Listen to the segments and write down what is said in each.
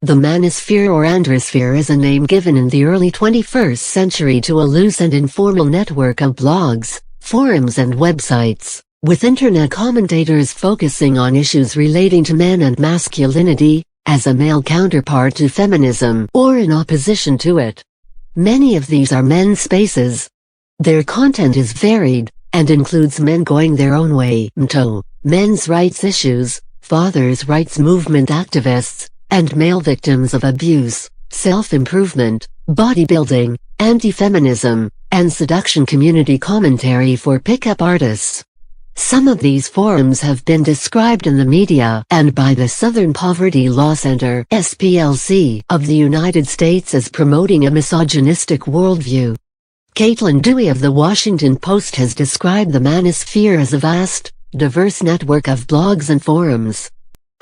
The manosphere or androsphere is a name given in the early 21st century to a loose and informal network of blogs, forums and websites, with internet commentators focusing on issues relating to men and masculinity, as a male counterpart to feminism or in opposition to it. Many of these are men's spaces. Their content is varied, and includes men going their own way, men's rights issues, fathers' rights movement activists, and male victims of abuse, self-improvement, bodybuilding, anti-feminism, and seduction community commentary for pickup artists. Some of these forums have been described in the media and by the Southern Poverty Law Center (SPLC) of the United States as promoting a misogynistic worldview. Caitlin Dewey of The Washington Post has described the manosphere as a vast, diverse network of blogs and forums.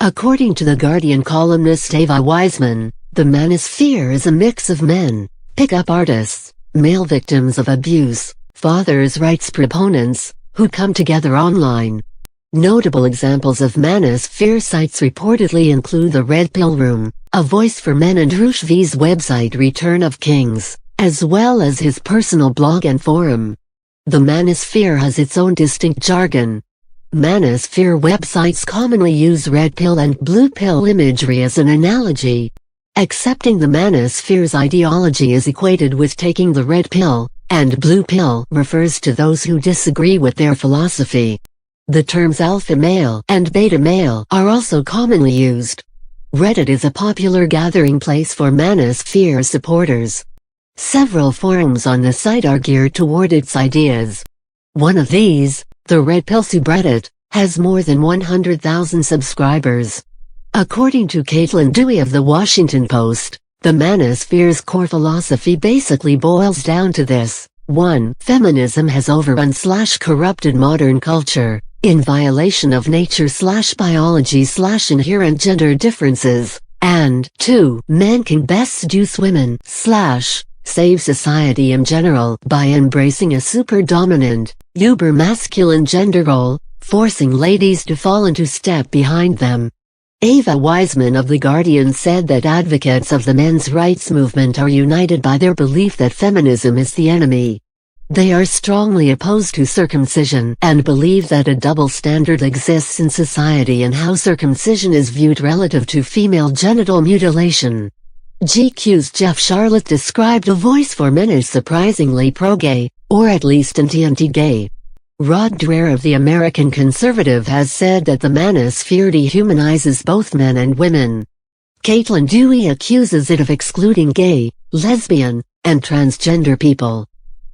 According to The Guardian columnist Ava Wiseman, the manosphere is a mix of men, pickup artists, male victims of abuse, fathers' rights proponents, who come together online. Notable examples of manosphere sites reportedly include the Red Pill Room, a voice for men, and Rushvi's website Return of Kings, as well as his personal blog and forum. The manosphere has its own distinct jargon. Manosphere websites commonly use red pill and blue pill imagery as an analogy. Accepting the manosphere's ideology is equated with taking the red pill, and blue pill refers to those who disagree with their philosophy. The terms alpha male and beta male are also commonly used. Reddit is a popular gathering place for manosphere supporters. Several forums on the site are geared toward its ideas. One of these, the Red Pill subreddit, has more than 100,000 subscribers. According to Caitlin Dewey of The Washington Post, the manosphere's core philosophy basically boils down to this: 1. Feminism has overrun/corrupted modern culture, in violation of nature/biology/inherent gender differences, and 2. Men can best seduce women/save society in general by embracing a super-dominant, uber-masculine gender role, forcing ladies to fall into step behind them. Ava Wiseman of The Guardian said that advocates of the men's rights movement are united by their belief that feminism is the enemy. They are strongly opposed to circumcision and believe that a double standard exists in society and how circumcision is viewed relative to female genital mutilation. GQ's Jeff Charlotte described A Voice for Men as surprisingly pro-gay, or at least anti-gay. Rod Dreher of The American Conservative has said that the manosphere dehumanizes both men and women. Caitlin Dewey accuses it of excluding gay, lesbian, and transgender people.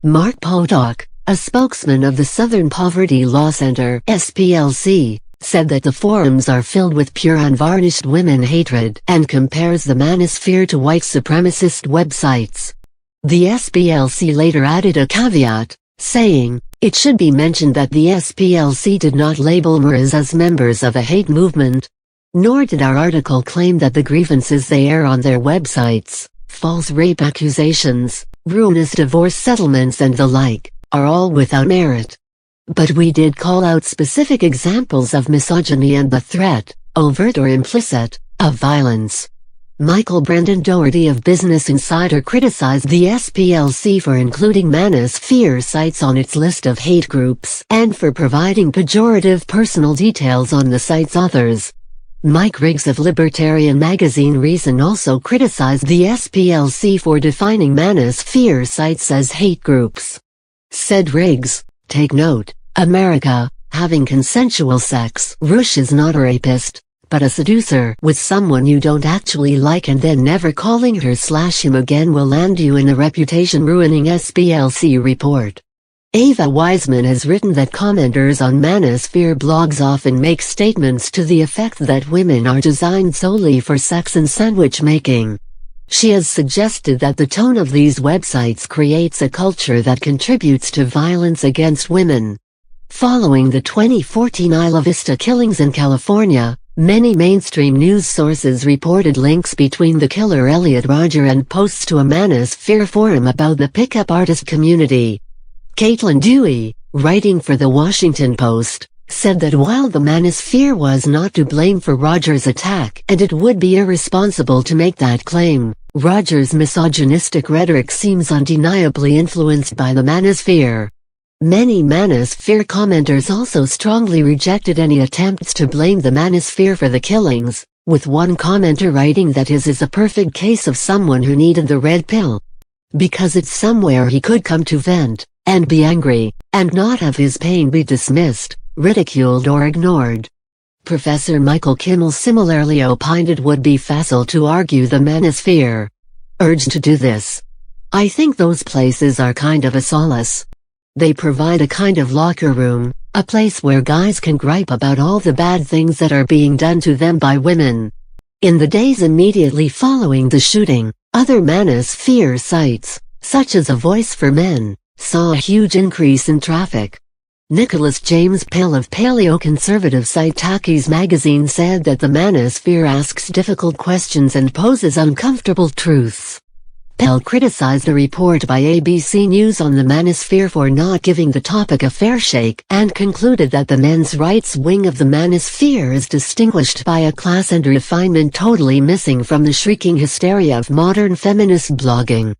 Mark Potok, a spokesman of the Southern Poverty Law Center (SPLC), said that the forums are filled with pure unvarnished women hatred and compares the manosphere to white supremacist websites. The SPLC later added a caveat, saying, "It should be mentioned that the SPLC did not label MERS as members of a hate movement. Nor did our article claim that the grievances they air on their websites, false rape accusations, ruinous divorce settlements and the like, are all without merit. But we did call out specific examples of misogyny and the threat, overt or implicit, of violence." Michael Brendan Doherty of Business Insider criticized the SPLC for including manosphere sites on its list of hate groups and for providing pejorative personal details on the site's authors. Mike Riggs of libertarian magazine Reason also criticized the SPLC for defining manosphere sites as hate groups. Said Riggs, "Take note, America, having consensual sex. Rush is not a rapist, but a seducer with someone you don't actually like, and then never calling her/him again will land you in a reputation-ruining SPLC report." Ava Wiseman has written that commenters on manosphere blogs often make statements to the effect that women are designed solely for sex and sandwich making. She has suggested that the tone of these websites creates a culture that contributes to violence against women. Following the 2014 Isla Vista killings in California, many mainstream news sources reported links between the killer Elliot Rodger and posts to a manosphere forum about the pickup artist community. Caitlin Dewey, writing for The Washington Post, said that while the manosphere was not to blame for Roger's attack and it would be irresponsible to make that claim, Roger's misogynistic rhetoric seems undeniably influenced by the manosphere. Many manosphere commenters also strongly rejected any attempts to blame the manosphere for the killings, with one commenter writing that his is a perfect case of someone who needed the red pill. Because it's somewhere he could come to vent, and be angry, and not have his pain be dismissed, ridiculed or ignored. Professor Michael Kimmel similarly opined it would be facile to argue the manosphere urged to do this. I think those places are kind of a solace. They provide a kind of locker room, a place where guys can gripe about all the bad things that are being done to them by women. In the days immediately following the shooting, other manosphere sites, such as A Voice for Men, saw a huge increase in traffic. Nicholas James Pill of paleoconservative site Takis magazine said that the manosphere asks difficult questions and poses uncomfortable truths. Pill criticized a report by ABC News on the manosphere for not giving the topic a fair shake and concluded that the men's rights wing of the manosphere is distinguished by a class and refinement totally missing from the shrieking hysteria of modern feminist blogging.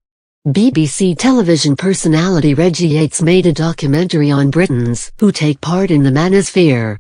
BBC television personality Reggie Yates made a documentary on Britons who take part in the manosphere.